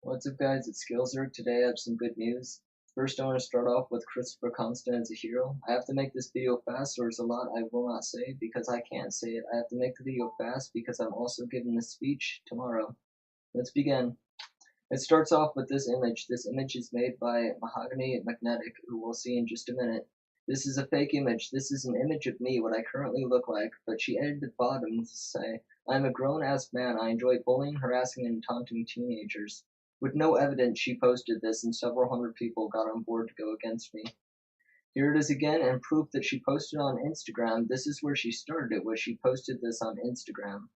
What's up guys, it's Skillzerk. Today I have some good news. First I want to start off with Christopher Constant as a hero. I have to make this video fast, so there's a lot I will not say because I can't say it. I have to make the video fast because I'm also giving this speech tomorrow. Let's begin. It starts off with this image. This image is made by Mahogany Magnetic, who we'll see in just a minute. This is a fake image. This is an image of me, what I currently look like, but she edited the bottom to say, I'm a grown-ass man. I enjoy bullying, harassing, and taunting teenagers. With no evidence, she posted this, and several hundred people got on board to go against me. Here it is again, and proof that she posted on Instagram. This is where she started it, where she posted this on Instagram.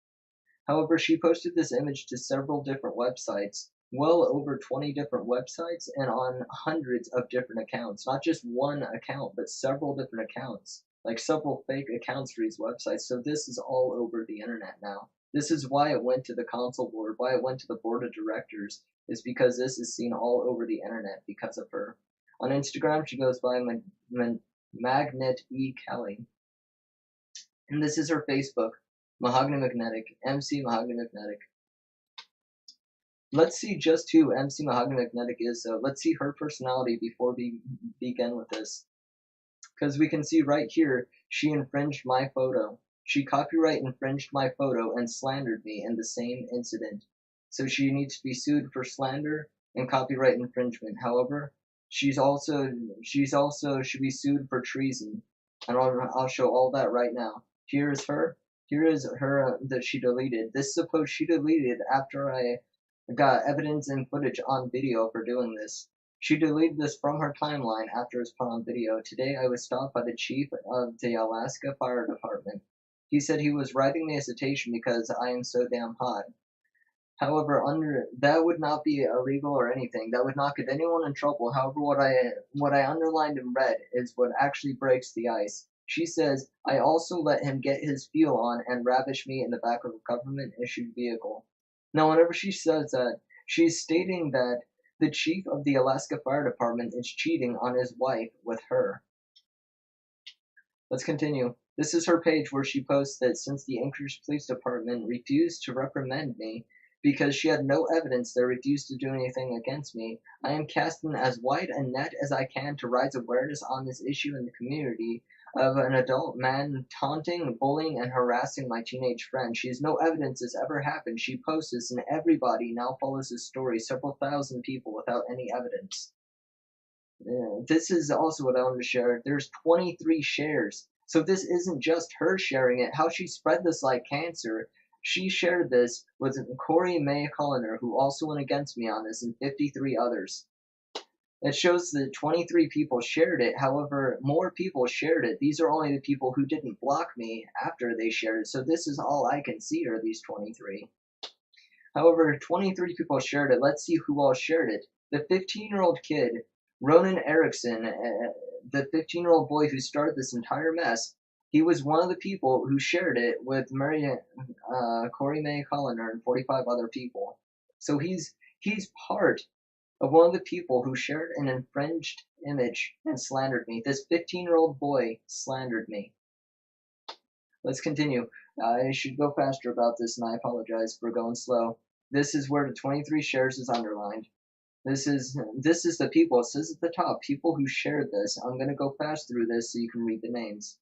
However, she posted this image to several different websites, well over 20 different websites, and on hundreds of different accounts. Not just one account, but several different accounts, like several fake accounts for these websites. So this is all over the internet now. This is why it went to the console board, why it went to the board of directors, is because this is seen all over the internet because of her. On Instagram, she goes by Magnet E. Kelly. And this is her Facebook, Mahogany Magnetic, MC Mahogany Magnetic. Let's see just who MC Mahogany Magnetic is, so let's see her personality before we begin with this. Because we can see right here, she infringed my photo. She copyright infringed my photo and slandered me in the same incident. So she needs to be sued for slander and copyright infringement. However, she's also should be sued for treason. And I'll show all that right now. Here is her that she deleted. This suppose she deleted after I got evidence and footage on video for doing this. She deleted this from her timeline after it was put on video. Today I was stopped by the chief of the Alaska Fire Department. He said he was writing me a citation because I am so damn hot. However, that would not be illegal or anything. That would not get anyone in trouble. However, what I underlined in red is what actually breaks the ice. She says, I also let him get his fuel on and ravish me in the back of a government-issued vehicle. Now, whenever she says that, she's stating that the chief of the Alaska Fire Department is cheating on his wife with her. Let's continue. This is her page where she posts that since the Anchorage Police Department refused to reprimand me because she had no evidence, they refused to do anything against me, I am casting as wide a net as I can to raise awareness on this issue in the community of an adult man taunting, bullying, and harassing my teenage friend. She has no evidence this ever happened. She posts this and everybody now follows this story, several thousand people without any evidence. This is also what I wanted to share. There's 23 shares. So this isn't just her sharing it. How she spread this like cancer. She shared this with Corey May Colliner, who also went against me on this, and 53 others. It shows that 23 people shared it. However, more people shared it. These are only the people who didn't block me after they shared it. So this is all I can see are these 23. However, 23 people shared it. Let's see who all shared it. The 15-year-old kid, Ronan Erickson, the 15-year-old boy who started this entire mess, he was one of the people who shared it with Corey May Colliner and 45 other people. So he's part of one of the people who shared an infringed image and slandered me. This 15-year-old boy slandered me. Let's continue. I should go faster about this, and I apologize for going slow. This is where the 23 shares is underlined. This is the people. It says at the top, people who shared this. I'm going to go fast through this so you can read the names.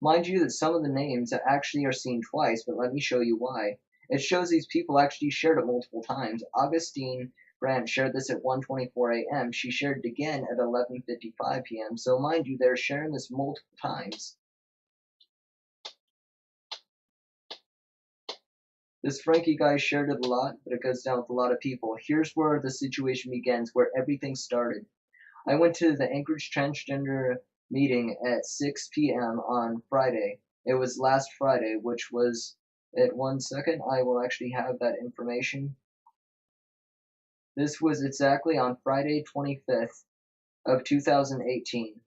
Mind you that some of the names actually are seen twice, but let me show you why. It shows these people actually shared it multiple times. Augustine Brandt shared this at 1:24 a.m. She shared it again at 11:55 p.m. So mind you, they're sharing this multiple times. This Frankie guy shared it a lot, but it goes down with a lot of people. Here's where the situation begins, where everything started. I went to the Anchorage Transgender meeting at 6 p.m. on Friday. It was last Friday, which was, at 1 second, I will actually have that information. This was exactly on Friday 25th of 2018.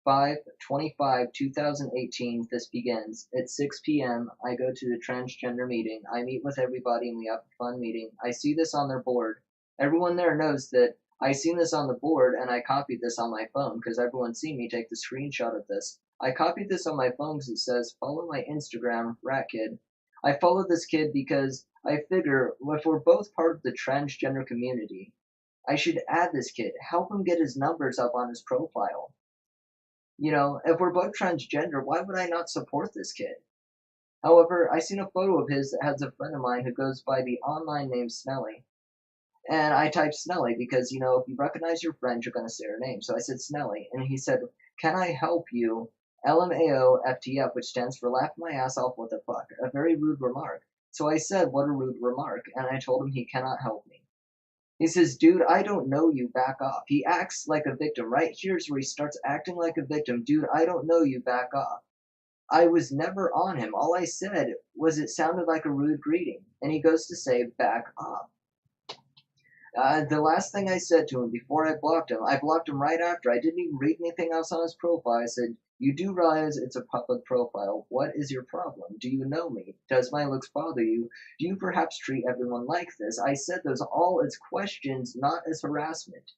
5/25/2018, this begins. At 6 p.m., I go to the transgender meeting. I meet with everybody and we have a fun meeting. I see this on their board. Everyone there knows that I seen this on the board and I copied this on my phone because everyone's seen me take the screenshot of this. I copied this on my phone because it says, follow my Instagram, rratkid. I followed this kid because I figure if we're both part of the transgender community, I should add this kid, help him get his numbers up on his profile. You know, if we're both transgender, why would I not support this kid? However, I seen a photo of his that has a friend of mine who goes by the online name Snelly. And I typed Snelly because, you know, if you recognize your friend, you're going to say her name. So I said Snelly. And he said, can I help you? LMAOFTF, which stands for laugh my ass off, what the fuck? A very rude remark. So I said, what a rude remark. And I told him he cannot help me. He says, dude, I don't know you, back off. He acts like a victim. Right here's where he starts acting like a victim. Dude, I don't know you, back off. I was never on him. All I said was it sounded like a rude greeting. And he goes to say, back off. The last thing I said to him before I blocked him right after. I didn't even read anything else on his profile. I said, you do realize it's a public profile. What is your problem? Do you know me? Does my looks bother you? Do you perhaps treat everyone like this? I said those all as questions, not as harassment.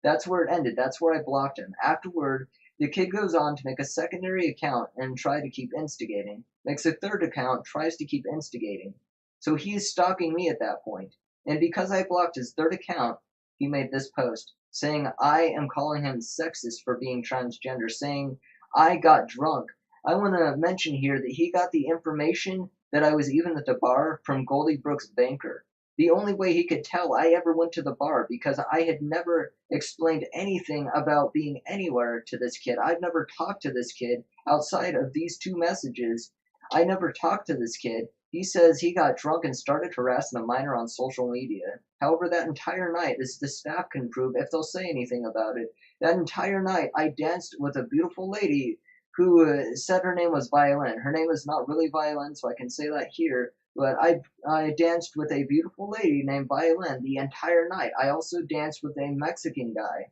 That's where it ended. That's where I blocked him. Afterward, the kid goes on to make a secondary account and try to keep instigating. Makes a third account, tries to keep instigating. So he is stalking me at that point. And because I blocked his third account, he made this post saying I am calling him sexist for being transgender, saying I got drunk. I want to mention here that he got the information that I was even at the bar from Goldie Brooks' banker. The only way he could tell I ever went to the bar because I had never explained anything about being anywhere to this kid. I've never talked to this kid outside of these two messages. I never talked to this kid. He says he got drunk and started harassing a minor on social media. However, that entire night, as the staff can prove if they'll say anything about it, that entire night I danced with a beautiful lady who said her name was Violin. Her name is not really Violin, so I can say that here. But I danced with a beautiful lady named Violin the entire night. I also danced with a Mexican guy.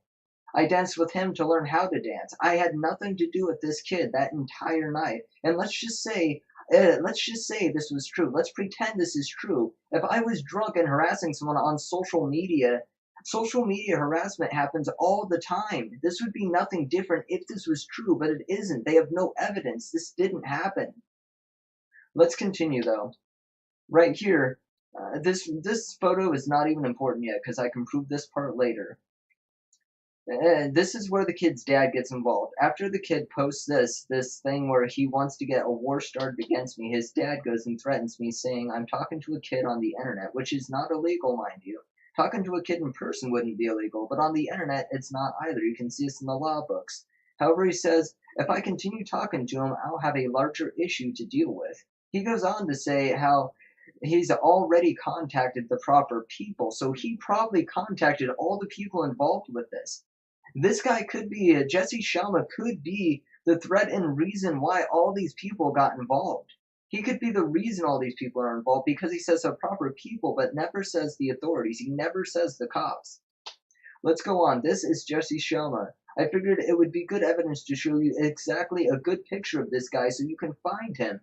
I danced with him to learn how to dance. I had nothing to do with this kid that entire night. And let's just say this was true. Let's pretend this is true. If I was drunk and harassing someone on social media harassment happens all the time. This would be nothing different if this was true, but it isn't. They have no evidence. This didn't happen. Let's continue though. Right here, this photo is not even important yet because I can prove this part later. This is where the kid's dad gets involved. After the kid posts this thing where he wants to get a war started against me, his dad goes and threatens me saying, I'm talking to a kid on the internet, which is not illegal, mind you. Talking to a kid in person wouldn't be illegal, but on the internet, it's not either. You can see this in the law books. However, he says, if I continue talking to him, I'll have a larger issue to deal with. He goes on to say how he's already contacted the proper people, so he probably contacted all the people involved with this. This guy could be, Jesse Shelma could be the threat and reason why all these people got involved. He could be the reason all these people are involved because he says the proper people but never says the authorities. He never says the cops. Let's go on. This is Jesse Shelma. I figured it would be good evidence to show you exactly a good picture of this guy so you can find him.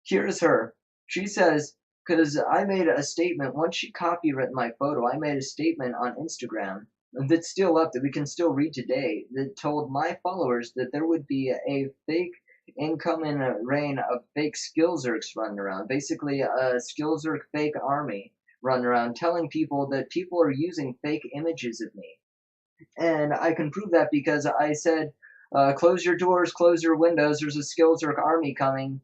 Here's her. She says, because I made a statement, once she copywritten my photo, I made a statement on Instagram that's still up that we can still read today that told my followers that there would be a fake incoming reign of fake Skillzerks running around. Basically, a Skillzerk fake army running around telling people that people are using fake images of me. And I can prove that because I said, close your doors, close your windows, there's a Skillzerk army coming.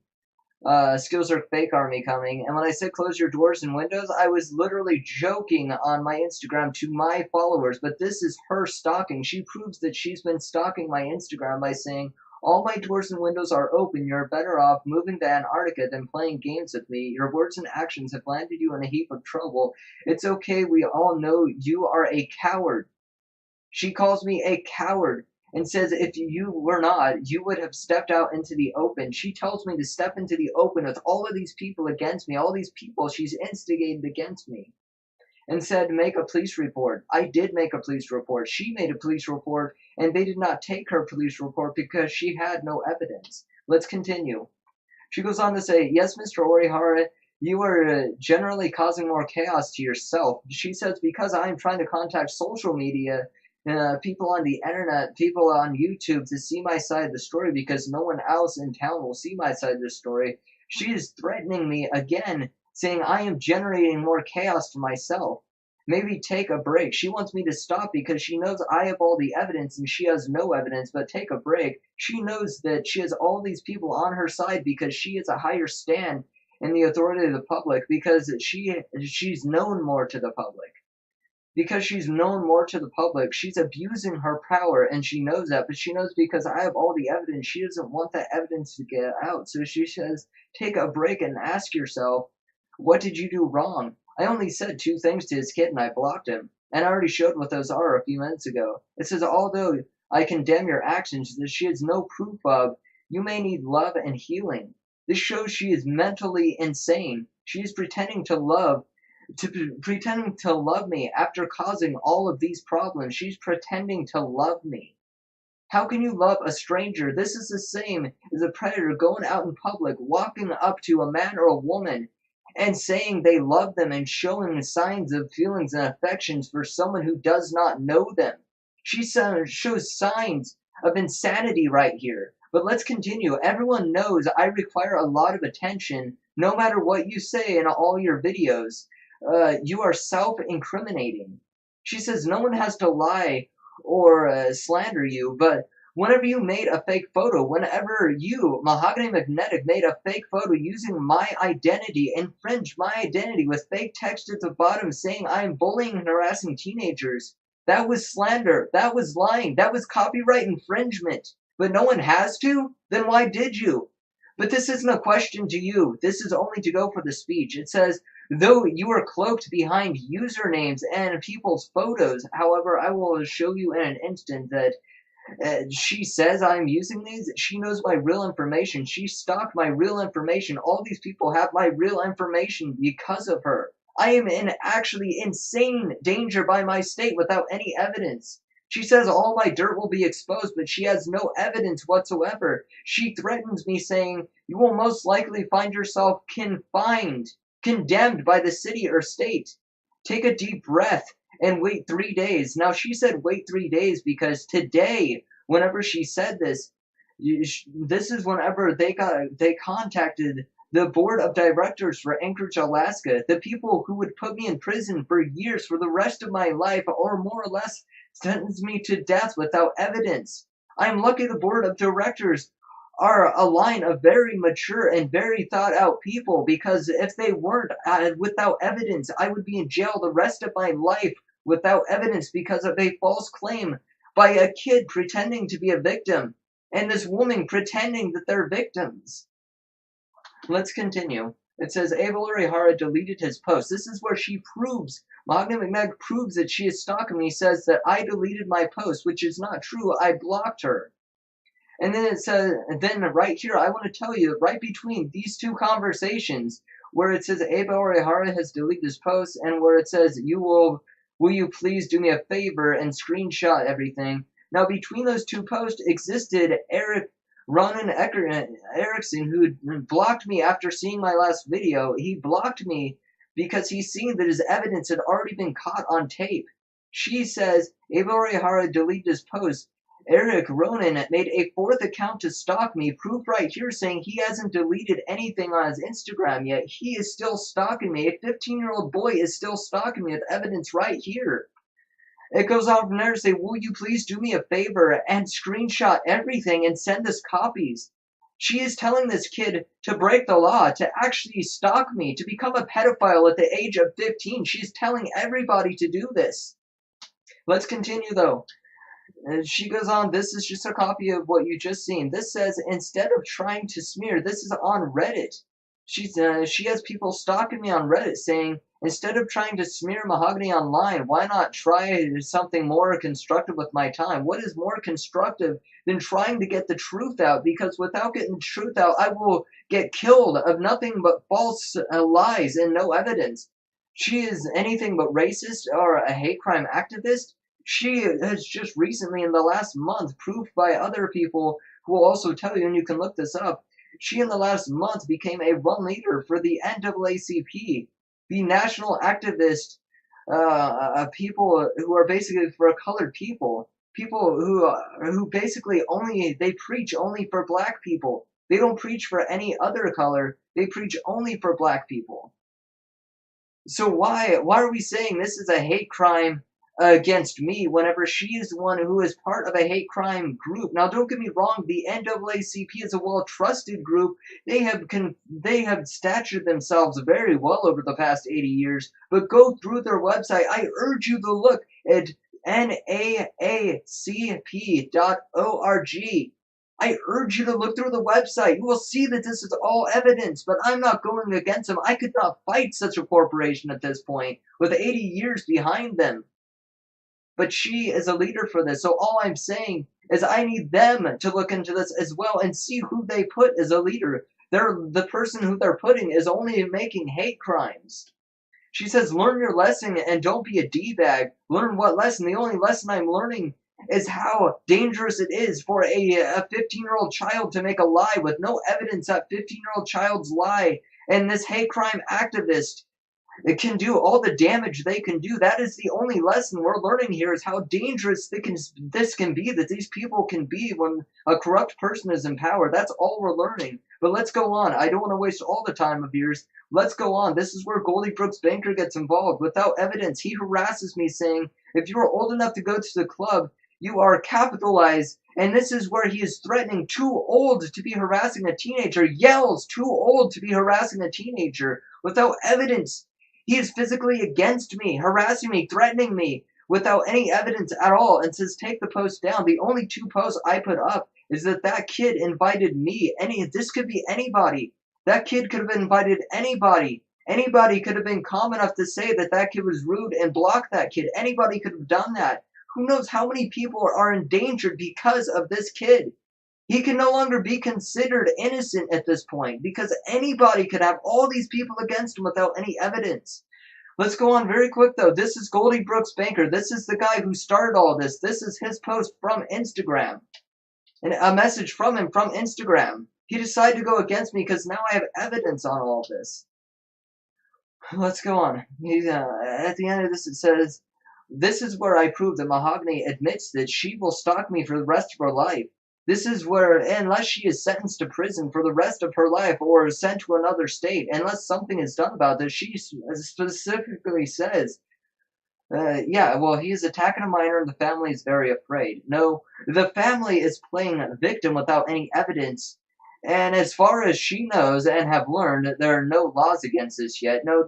Skillzerk fake army coming. And when I said close your doors and windows, I was literally joking on my Instagram to my followers. But this is her stalking. She proves that she's been stalking my Instagram by saying, all my doors and windows are open. You're better off moving to Antarctica than playing games with me. Your words and actions have landed you in a heap of trouble. It's okay. We all know you are a coward. She calls me a coward and says if you were not, you would have stepped out into the open. She tells me to step into the open with all of these people against me, all these people she's instigated against me, and said make a police report. I did make a police report. She made a police report, and they did not take her police report because she had no evidence. Let's continue. She goes on to say, yes, Mr. Orihara, you are generally causing more chaos to yourself. She says, because I am trying to contact social media, people on the internet, people on YouTube to see my side of the story because no one else in town will see my side of the story. She is threatening me again saying I am generating more chaos for myself. Maybe take a break. She wants me to stop because she knows I have all the evidence and she has no evidence, but take a break. She knows that she has all these people on her side because she is a higher stand in the authority of the public, because she's known more to the public. Because she's known more to the public, she's abusing her power, and she knows that, but she knows because I have all the evidence, she doesn't want that evidence to get out. So she says, take a break and ask yourself, what did you do wrong? I only said 2 things to his kid and I blocked him. And I already showed what those are a few minutes ago. It says, although I condemn your actions that she has no proof of, you may need love and healing. This shows she is mentally insane. She is pretending to love me after causing all of these problems. She's pretending to love me. How can you love a stranger? This is the same as a predator going out in public, walking up to a man or a woman and saying they love them and showing signs of feelings and affections for someone who does not know them. She shows signs of insanity right here. But let's continue. Everyone knows I require a lot of attention, no matter what you say in all your videos. You are self-incriminating. She says no one has to lie or slander you, but whenever you made a fake photo, whenever you, Mahogany Magnetic, made a fake photo using my identity, infringed my identity with fake text at the bottom saying I am bullying and harassing teenagers, that was slander, that was lying, that was copyright infringement. But no one has to? Then why did you? But this isn't a question to you. This is only to go for the speech. It says, though you are cloaked behind usernames and people's photos, however, I will show you in an instant that she says I'm using these. She knows my real information. She stalked my real information. All these people have my real information because of her. I am in actually insane danger by my state without any evidence. She says all my dirt will be exposed, but she has no evidence whatsoever. She threatens me saying, you will most likely find yourself confined, condemned by the city or state. Take a deep breath and wait 3 days. Now, she said wait 3 days because today, whenever she said this, this is whenever they contacted the board of directors for Anchorage, Alaska, the people who would put me in prison for years for the rest of my life, or more or less sentence me to death without evidence. I'm lucky the board of directors are a line of very mature and very thought out people, because if they weren't without evidence, I would be in jail the rest of my life without evidence because of a false claim by a kid pretending to be a victim and this woman pretending that they're victims. Let's continue. It says Abel Orihara deleted his post. This is where she proves, Mahogany McMag proves that she is stalking me, says that I deleted my post, which is not true. I blocked her. And then it says, then right here, I want to tell you, right between these 2 conversations, where it says Abel Orihara has deleted his post, and where it says, will you please do me a favor and screenshot everything. Now, between those 2 posts existed Ronan Erickson, who blocked me after seeing my last video. He blocked me because he's seen that his evidence had already been caught on tape. She says Abel Orihara deleted his post. Eric Ronan made a 4th account to stalk me. Proof right here saying he hasn't deleted anything on his Instagram yet. He is still stalking me. A 15-year-old boy is still stalking me with evidence right here. It goes on from there to say, will you please do me a favor and screenshot everything and send us copies? She is telling this kid to break the law, to actually stalk me, to become a pedophile at the age of 15. She's telling everybody to do this. Let's continue, though. She goes on, this is just a copy of what you just seen. This says, instead of trying to smear, this is on Reddit. She has people stalking me on Reddit saying, instead of trying to smear Mahogany online, why not try something more constructive with my time? What is more constructive than trying to get the truth out? Because without getting the truth out, I will get killed of nothing but false lies and no evidence. She is anything but racist or a hate crime activist. She has just recently, in the last month, proved by other people who will also tell you, and you can look this up, she in the last month became a run leader for the NAACP, the national activist people who are basically for colored people who basically they preach only for black people. They don't preach for any other color. They preach only for black people. So why are we saying this is a hate crime against me whenever she is the one who is part of a hate crime group? Now, don't get me wrong. The NAACP is a well-trusted group. They have statured themselves very well over the past 80 years. But go through their website. I urge you to look at naacp.org. I urge you to look through the website. You will see that this is all evidence, but I'm not going against them. I could not fight such a corporation at this point with 80 years behind them. But she is a leader for this, so all I'm saying is I need them to look into this as well and see who they put as a leader. The person who they're putting is only making hate crimes. She says, learn your lesson and don't be a D-bag. Learn what lesson? The only lesson I'm learning is how dangerous it is for a 15-year-old child to make a lie with no evidence that 15-year-old child's lie. And this hate crime activist, it can do all the damage they can do. That is the only lesson we're learning here, is how dangerous this can be, that these people can be when a corrupt person is in power. That's all we're learning. But let's go on. I don't want to waste all the time of yours. Let's go on. This is where Goldie Brooks Banker gets involved. Without evidence, he harasses me saying, if you are old enough to go to the club, you are capitalized. And this is where he is threatening too old to be harassing a teenager. Yells too old to be harassing a teenager. Without evidence, he is physically against me, harassing me, threatening me without any evidence at all, and says take the post down. The only two posts I put up is that kid invited me. This could be anybody. That kid could have invited anybody. Anybody could have been calm enough to say that kid was rude and block that kid. Anybody could have done that. Who knows how many people are endangered because of this kid? He can no longer be considered innocent at this point because anybody could have all these people against him without any evidence. Let's go on very quick, though. This is Goldie Brooks Banker. This is the guy who started all this. This is his post from Instagram. And a message from him from Instagram. He decided to go against me because now I have evidence on all of this. Let's go on. At the end of this, it says, this is where I prove that Mahogany admits that she will stalk me for the rest of her life. This is where, unless she is sentenced to prison for the rest of her life or sent to another state, unless something is done about this, she specifically says, yeah, well, he is attacking a minor and the family is very afraid. No, the family is playing victim without any evidence. And as far as she knows and have learned, there are no laws against this yet. No,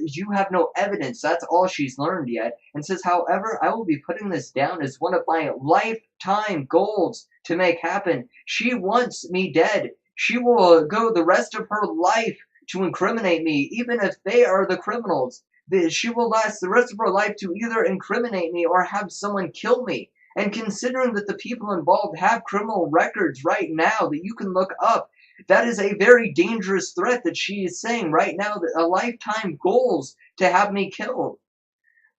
you have no evidence. That's all she's learned yet. And says, however, I will be putting this down as one of my lifetime goals to make happen. She wants me dead. She will go the rest of her life to incriminate me, even if they are the criminals. She will last the rest of her life to either incriminate me or have someone kill me. And considering that the people involved have criminal records right now that you can look up, that is a very dangerous threat that she is saying right now, that a lifetime goals to have me killed.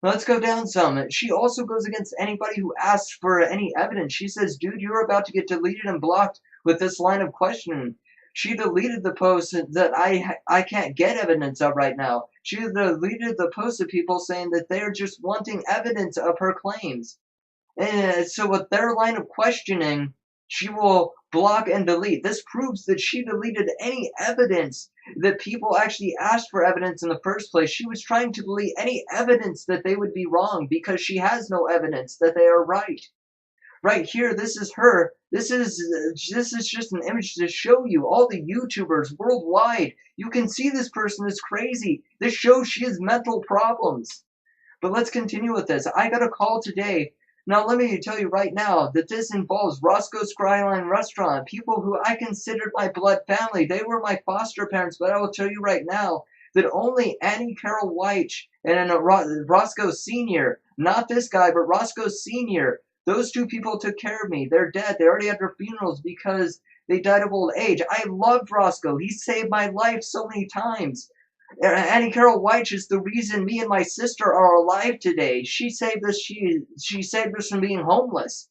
Let's go down some. She also goes against anybody who asks for any evidence. She says, dude, you're about to get deleted and blocked with this line of questioning. She deleted the post that I can't get evidence of right now. She deleted the post of people saying that they're just wanting evidence of her claims. And so with their line of questioning, she will block and delete. This proves that she deleted any evidence that people actually asked for evidence in the first place. She was trying to delete any evidence that they would be wrong because she has no evidence that they are right. Right here, this is her. This is just an image to show you all the YouTubers worldwide. You can see this person is crazy. This shows she has mental problems. But let's continue with this. I got a call today. Now, let me tell you right now that this involves Roscoe's Skyline Restaurant, people who I considered my blood family. They were my foster parents, but I will tell you right now that only Annie Carol White and Roscoe Sr., not this guy, but Roscoe Sr., those two people took care of me. They're dead. They already had their funerals because they died of old age. I loved Roscoe. He saved my life so many times. Annie Carol White is the reason me and my sister are alive today. She saved us. She saved us from being homeless.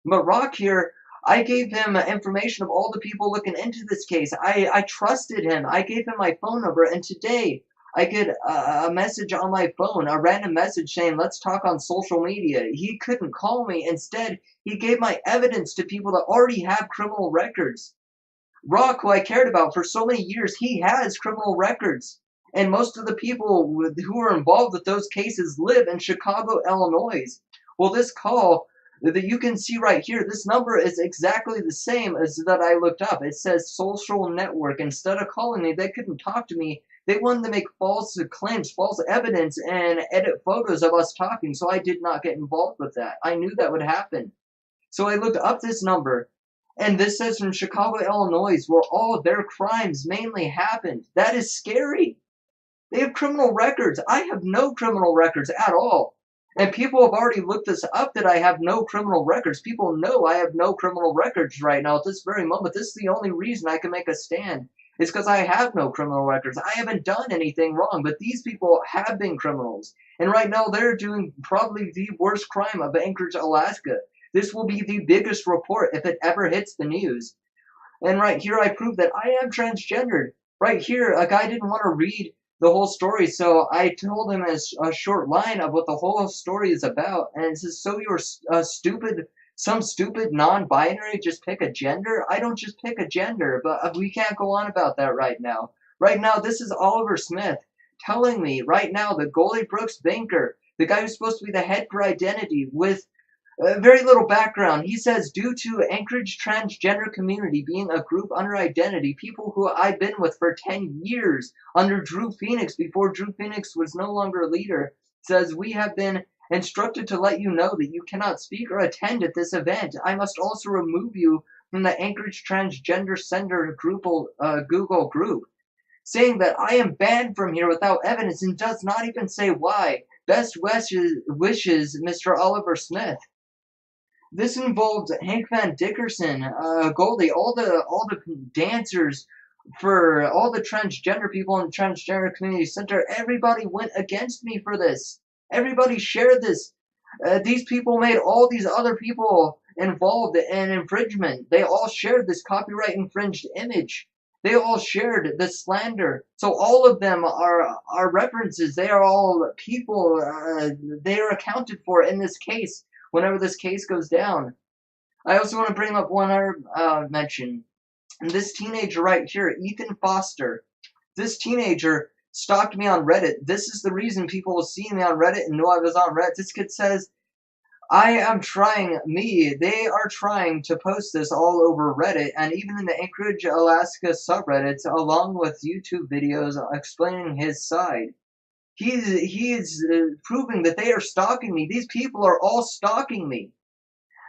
But Rock here, I gave him information of all the people looking into this case. I trusted him. I gave him my phone number, and today I get a message on my phone, a random message saying, let's talk on social media. He couldn't call me. Instead, he gave my evidence to people that already have criminal records. Rock, who I cared about for so many years, he has criminal records. And most of the people who are involved with those cases live in Chicago, Illinois. Well, this call that you can see right here, this number is exactly the same as that I looked up. It says social network. Instead of calling me, they couldn't talk to me. They wanted to make false claims, false evidence, and edit photos of us talking, so I did not get involved with that. I knew that would happen. So I looked up this number, and this says from Chicago, Illinois, where all of their crimes mainly happened. That is scary. They have criminal records. I have no criminal records at all. And people have already looked this up that I have no criminal records. People know I have no criminal records right now at this very moment. This is the only reason I can make a stand. It's because I have no criminal records. I haven't done anything wrong, but these people have been criminals. And right now they're doing probably the worst crime of Anchorage, Alaska. This will be the biggest report if it ever hits the news. And right here I prove that I am transgendered. Right here, a guy didn't want to read the whole story, so I told him a short line of what the whole story is about, and it says, so you're some stupid non-binary, just pick a gender? I don't just pick a gender, but we can't go on about that right now. Right now, this is Oliver Smith telling me right now that Goldie Brooks Banker, the guy who's supposed to be the head for identity with very little background. He says, due to Anchorage transgender community being a group under identity, people who I've been with for 10 years under Drew Phoenix, before Drew Phoenix was no longer a leader, says, we have been instructed to let you know that you cannot speak or attend at this event. I must also remove you from the Anchorage Transgender Center Google group, saying that I am banned from here without evidence and does not even say why. Best wishes, Mr. Oliver Smith. This involved Hank Van Dickerson, Goldie, all the dancers for all the transgender people in the Transgender Community Center. Everybody went against me for this. Everybody shared this. These people made all these other people involved in infringement. They all shared this copyright infringed image. They all shared the slander. So all of them are references. They are all people. They are accounted for in this case. Whenever this case goes down. I also want to bring up one other mention. And this teenager right here, Ethan Foster. This teenager stalked me on Reddit. This is the reason people will see me on Reddit and know I was on Reddit. This kid says, they are trying to post this all over Reddit and even in the Anchorage, Alaska subreddits, along with YouTube videos explaining his side. He is proving that they are stalking me. These people are all stalking me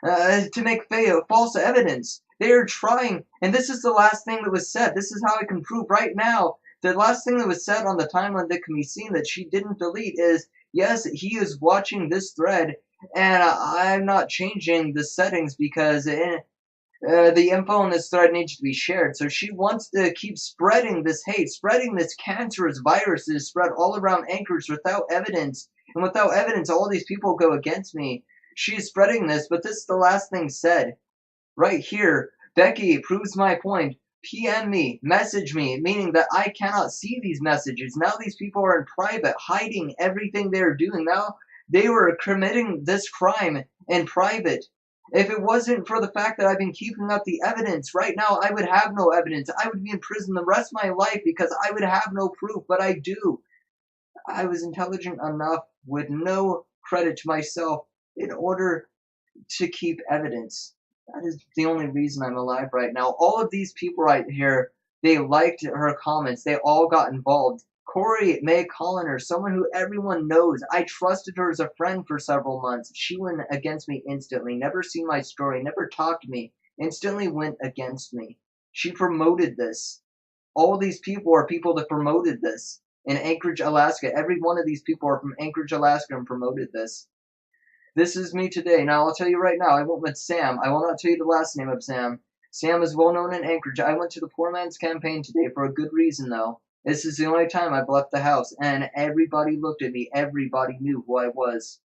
to make false evidence. They are trying, and this is the last thing that was said. This is how I can prove right now. The last thing that was said on the timeline that can be seen that she didn't delete is, yes, he is watching this thread, and I'm not changing the settings because the info in this thread needs to be shared. So she wants to keep spreading this hate, spreading this cancerous virus that is spread all around Anchorage without evidence. And without evidence, all these people go against me. She's spreading this, but this is the last thing said. Right here, Becky proves my point. PM me, message me, meaning that I cannot see these messages. Now these people are in private, hiding everything they're doing. Now they were committing this crime in private. If it wasn't for the fact that I've been keeping up the evidence, right now I would have no evidence. I would be in prison the rest of my life because I would have no proof, but I do. I was intelligent enough with no credit to myself in order to keep evidence. That is the only reason I'm alive right now. All of these people right here, they liked her comments. They all got involved. Corey May Colliner, someone who everyone knows. I trusted her as a friend for several months. She went against me instantly. Never seen my story. Never talked to me. Instantly went against me. She promoted this. All these people are people that promoted this. In Anchorage, Alaska. Every one of these people are from Anchorage, Alaska and promoted this. This is me today. Now, I'll tell you right now, I went with Sam. I will not tell you the last name of Sam. Sam is well known in Anchorage. I went to the Poor Man's Campaign today for a good reason, though. This is the only time I've left the house, and everybody looked at me. Everybody knew who I was.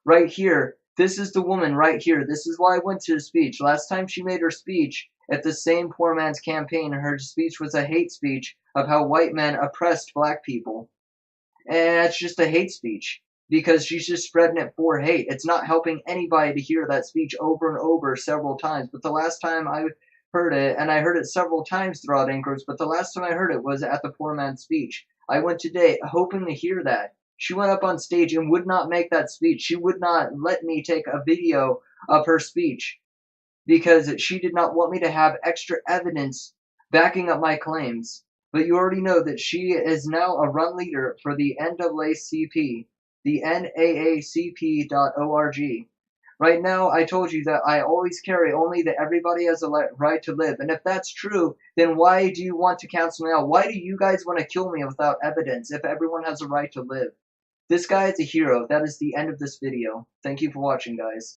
Right here, this is the woman right here. This is why I went to the speech. Last time she made her speech at the same Poor Man's Campaign, her speech was a hate speech of how white men oppressed black people. And it's just a hate speech. Because she's just spreading it for hate. It's not helping anybody to hear that speech over and over several times. But the last time I heard it, and I heard it several times throughout Anchorage, but the last time I heard it was at the Poor Man's speech. I went today hoping to hear that. She went up on stage and would not make that speech. She would not let me take a video of her speech because she did not want me to have extra evidence backing up my claims. But you already know that she is now a run leader for the NAACP, the NAACP.org. Right now, I told you that I always carry only that everybody has a right to live. And if that's true, then why do you want to cancel me out? Why do you guys want to kill me without evidence if everyone has a right to live? This guy is a hero. That is the end of this video. Thank you for watching, guys.